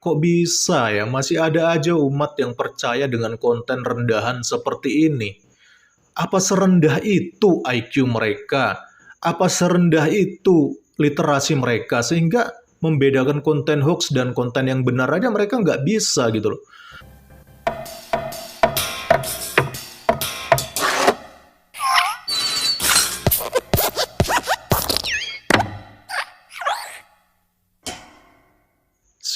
kok bisa ya masih ada aja umat yang percaya dengan konten rendahan seperti ini? Apa serendah itu IQ mereka? Apa serendah itu literasi mereka? Sehingga membedakan konten hoax dan konten yang benar aja mereka nggak bisa gitu loh.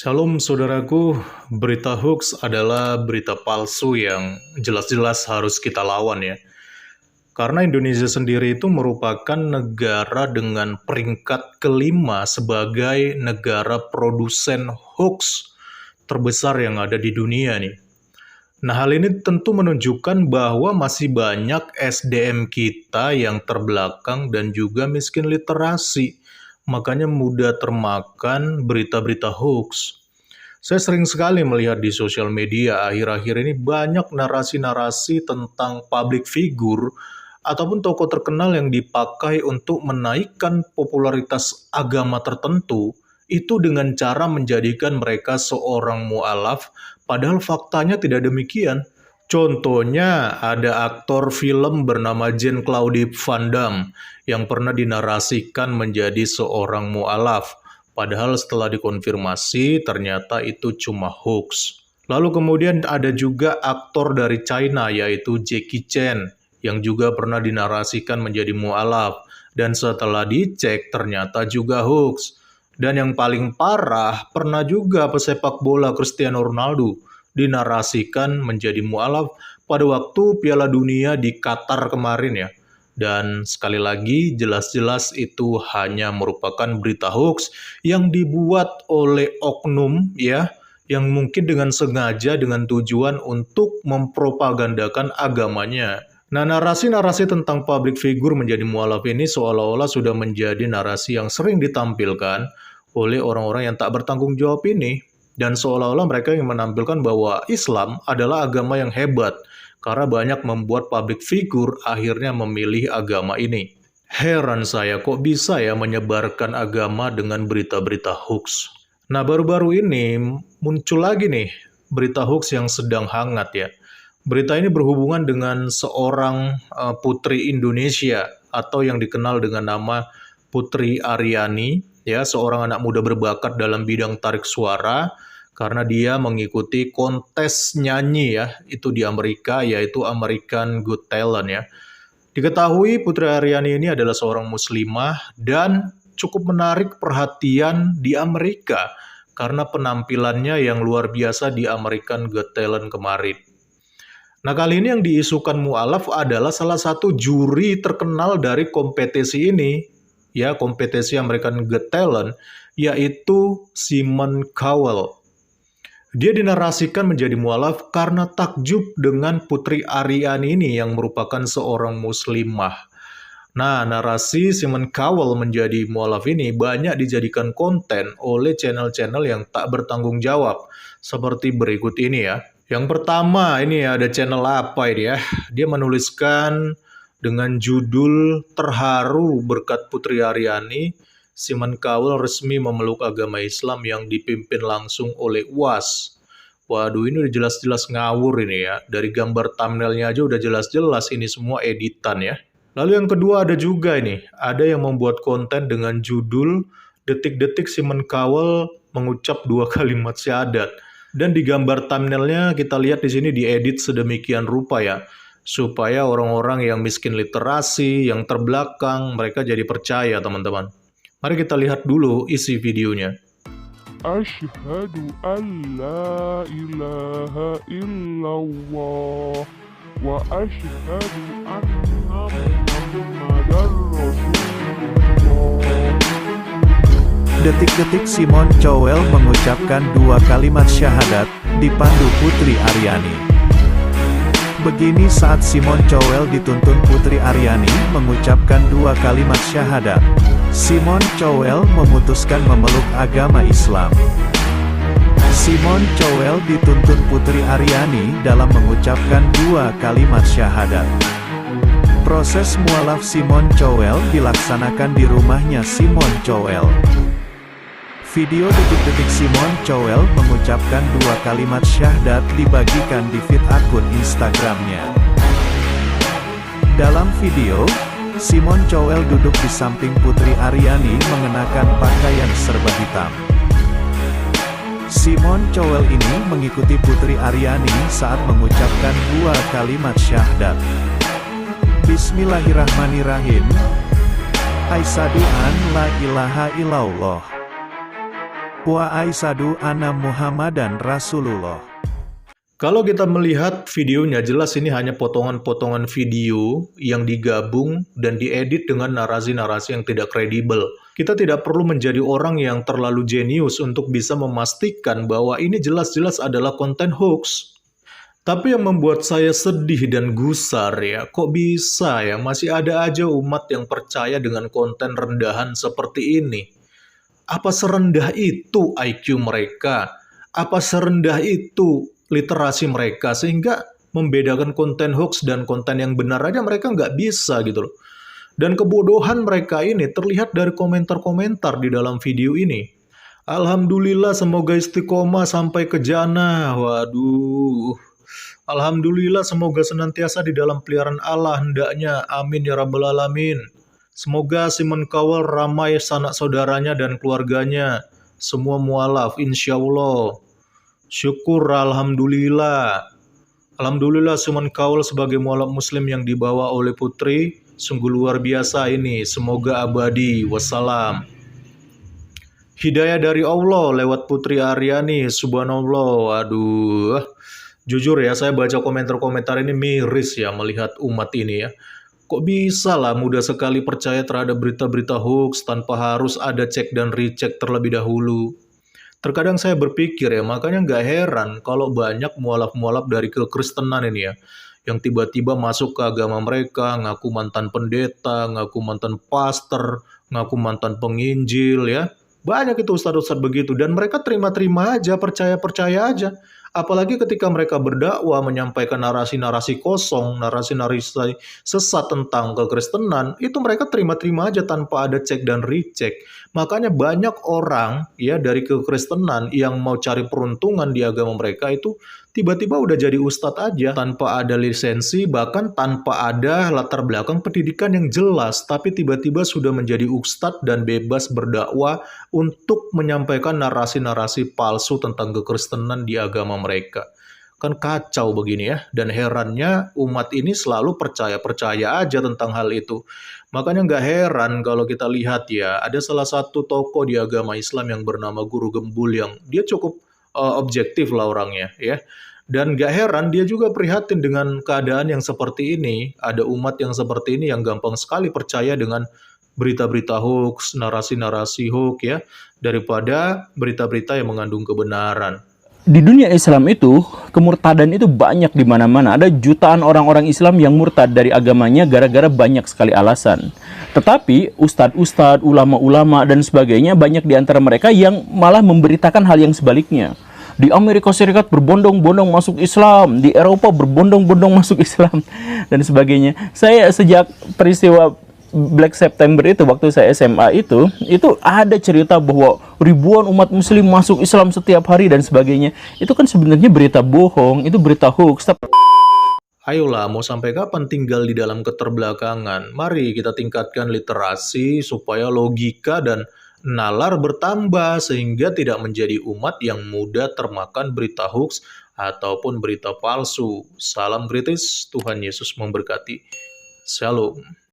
Shalom saudaraku, berita hoax adalah berita palsu yang jelas-jelas harus kita lawan ya. Karena Indonesia sendiri itu merupakan negara dengan peringkat kelima sebagai negara produsen hoax terbesar yang ada di dunia nih. Nah, hal ini tentu menunjukkan bahwa masih banyak SDM kita yang terbelakang dan juga miskin literasi. Makanya mudah termakan berita-berita hoax. Saya sering sekali melihat di sosial media akhir-akhir ini banyak narasi-narasi tentang public figure ataupun tokoh terkenal yang dipakai untuk menaikkan popularitas agama tertentu, itu dengan cara menjadikan mereka seorang mu'alaf, padahal faktanya tidak demikian. Contohnya, ada aktor film bernama Jean-Claude Van Damme yang pernah dinarasikan menjadi seorang mu'alaf, padahal setelah dikonfirmasi ternyata itu cuma hoax. Lalu kemudian ada juga aktor dari China yaitu Jackie Chan yang juga pernah dinarasikan menjadi mu'alaf, dan setelah dicek ternyata juga hoax. Dan yang paling parah, pernah juga pesepak bola Cristiano Ronaldo dinarasikan menjadi mu'alaf pada waktu Piala Dunia di Qatar kemarin ya. Dan sekali lagi, jelas-jelas itu hanya merupakan berita hoax yang dibuat oleh oknum ya, yang mungkin dengan sengaja dengan tujuan untuk mempropagandakan agamanya. Nah, narasi-narasi tentang public figure menjadi mu'alaf ini seolah-olah sudah menjadi narasi yang sering ditampilkan oleh orang-orang yang tak bertanggung jawab ini. Dan seolah-olah mereka yang menampilkan bahwa Islam adalah agama yang hebat, karena banyak membuat public figure akhirnya memilih agama ini. Heran saya, kok bisa ya menyebarkan agama dengan berita-berita hoax? Nah, baru-baru ini muncul lagi nih berita hoax yang sedang hangat ya. Berita ini berhubungan dengan seorang putri Indonesia atau yang dikenal dengan nama Putri Aryani, ya, seorang anak muda berbakat dalam bidang tarik suara karena dia mengikuti kontes nyanyi ya, itu di Amerika yaitu American Got Talent ya. Diketahui Putri Aryani ini adalah seorang muslimah dan cukup menarik perhatian di Amerika karena penampilannya yang luar biasa di American Got Talent kemarin. Nah, kali ini yang diisukan mu'alaf adalah salah satu juri terkenal dari kompetisi ini, ya, kompetisi American Got Talent, yaitu Simon Cowell. Dia dinarasikan menjadi mu'alaf karena takjub dengan Putri Aryani ini yang merupakan seorang muslimah. Nah, narasi Simon Cowell menjadi mu'alaf ini banyak dijadikan konten oleh channel-channel yang tak bertanggung jawab, seperti berikut ini ya. Yang pertama, ini ada channel apa ini ya? Dia menuliskan dengan judul "Terharu berkat Putri Aryani, Simon Cowell resmi memeluk agama Islam yang dipimpin langsung oleh UAS." Waduh, ini udah jelas-jelas ngawur ini ya. Dari gambar thumbnailnya aja udah jelas-jelas ini semua editan ya. Lalu yang kedua ada juga ini, ada yang membuat konten dengan judul "Detik-detik Simon Cowell mengucap 2 kalimat syahadat." Dan di gambar thumbnailnya kita lihat di sini diedit sedemikian rupa ya, supaya orang-orang yang miskin literasi, yang terbelakang, mereka jadi percaya teman-teman. Mari kita lihat dulu isi videonya. Asyhadu an la ilaha illallah wa asyhadu anna Muhammadar Rasulullah. Detik-detik Simon Cowell mengucapkan 2 kalimat syahadat, dipandu Putri Aryani. Begini saat Simon Cowell dituntun Putri Aryani mengucapkan 2 kalimat syahadat. Simon Cowell memutuskan memeluk agama Islam. Simon Cowell dituntun Putri Aryani dalam mengucapkan 2 kalimat syahadat. Proses mu'alaf Simon Cowell dilaksanakan di rumahnya Simon Cowell. Video detik-detik Simon Cowell mengucapkan 2 kalimat syahadat dibagikan di feed akun Instagramnya. Dalam video, Simon Cowell duduk di samping Putri Aryani mengenakan pakaian serba hitam. Simon Cowell ini mengikuti Putri Aryani saat mengucapkan 2 kalimat syahadat. Bismillahirrahmanirrahim. Asyhadu an la ilaha illallah. Wa asyhadu anna Muhammadan Rasulullah. Kalau kita melihat videonya, jelas ini hanya potongan-potongan video yang digabung dan diedit dengan narasi-narasi yang tidak kredibel. Kita tidak perlu menjadi orang yang terlalu jenius untuk bisa memastikan bahwa ini jelas-jelas adalah konten hoax. Tapi yang membuat saya sedih dan gusar ya, kok bisa ya masih ada aja umat yang percaya dengan konten rendahan seperti ini. Apa serendah itu IQ mereka? Apa serendah itu literasi mereka? Sehingga membedakan konten hoax dan konten yang benar aja mereka nggak bisa gitu loh. Dan kebodohan mereka ini terlihat dari komentar-komentar di dalam video ini. Alhamdulillah semoga istiqomah sampai ke jannah. Waduh. Alhamdulillah semoga senantiasa di dalam peliharaan Allah hendaknya. Amin ya rabbal alamin. Semoga Simon Cowell ramai sanak saudaranya dan keluarganya. Semua mualaf insya Allah. Syukur alhamdulillah. Alhamdulillah Simon Cowell sebagai mualaf muslim yang dibawa oleh Putri. Sungguh luar biasa ini. Semoga abadi. Wassalam. Hidayah dari Allah lewat Putri Aryani. Subhanallah. Aduh. Jujur ya, saya baca komentar-komentar ini miris ya melihat umat ini ya. Kok bisa lah mudah sekali percaya terhadap berita-berita hoax tanpa harus ada cek dan recheck terlebih dahulu. Terkadang saya berpikir ya, makanya nggak heran kalau banyak mualaf-mualaf dari kekristenan ini ya, yang tiba-tiba masuk ke agama mereka, ngaku mantan pendeta, ngaku mantan pastor, ngaku mantan penginjil ya. Banyak itu ustadz-ustadz begitu, dan mereka terima-terima aja, percaya-percaya aja. Apalagi ketika mereka berdakwah menyampaikan narasi-narasi kosong, narasi-narasi sesat tentang kekristenan, itu mereka terima-terima aja tanpa ada cek dan recheck. Makanya banyak orang ya dari kekristenan yang mau cari peruntungan di agama mereka itu tiba-tiba udah jadi ustadz aja tanpa ada lisensi, bahkan tanpa ada latar belakang pendidikan yang jelas, tapi tiba-tiba sudah menjadi ustadz dan bebas berdakwah untuk menyampaikan narasi-narasi palsu tentang kekristenan di agama mereka. Kan kacau begini ya, dan herannya umat ini selalu percaya-percaya aja tentang hal itu. Makanya nggak heran kalau kita lihat ya, ada salah satu tokoh di agama Islam yang bernama Guru Gembul yang dia cukup objektif lah orangnya ya. Dan gak heran dia juga prihatin dengan keadaan yang seperti ini. Ada umat yang seperti ini yang gampang sekali percaya dengan berita-berita hoax, narasi-narasi hoax ya, daripada berita-berita yang mengandung kebenaran. Di dunia Islam itu, kemurtadan itu banyak di mana-mana. Ada jutaan orang-orang Islam yang murtad dari agamanya gara-gara banyak sekali alasan. Tetapi ustadz-ustadz, ulama-ulama dan sebagainya banyak di antara mereka yang malah memberitakan hal yang sebaliknya. Di Amerika Serikat berbondong-bondong masuk Islam, di Eropa berbondong-bondong masuk Islam dan sebagainya. Saya sejak peristiwa Black September itu, waktu saya SMA itu ada cerita bahwa ribuan umat muslim masuk Islam setiap hari dan sebagainya. Itu kan sebenarnya berita bohong, itu berita hoax. Ayolah, mau sampai kapan tinggal di dalam keterbelakangan? Mari kita tingkatkan literasi supaya logika dan nalar bertambah sehingga tidak menjadi umat yang mudah termakan berita hoax ataupun berita palsu. Salam kritis, Tuhan Yesus memberkati. Shalom.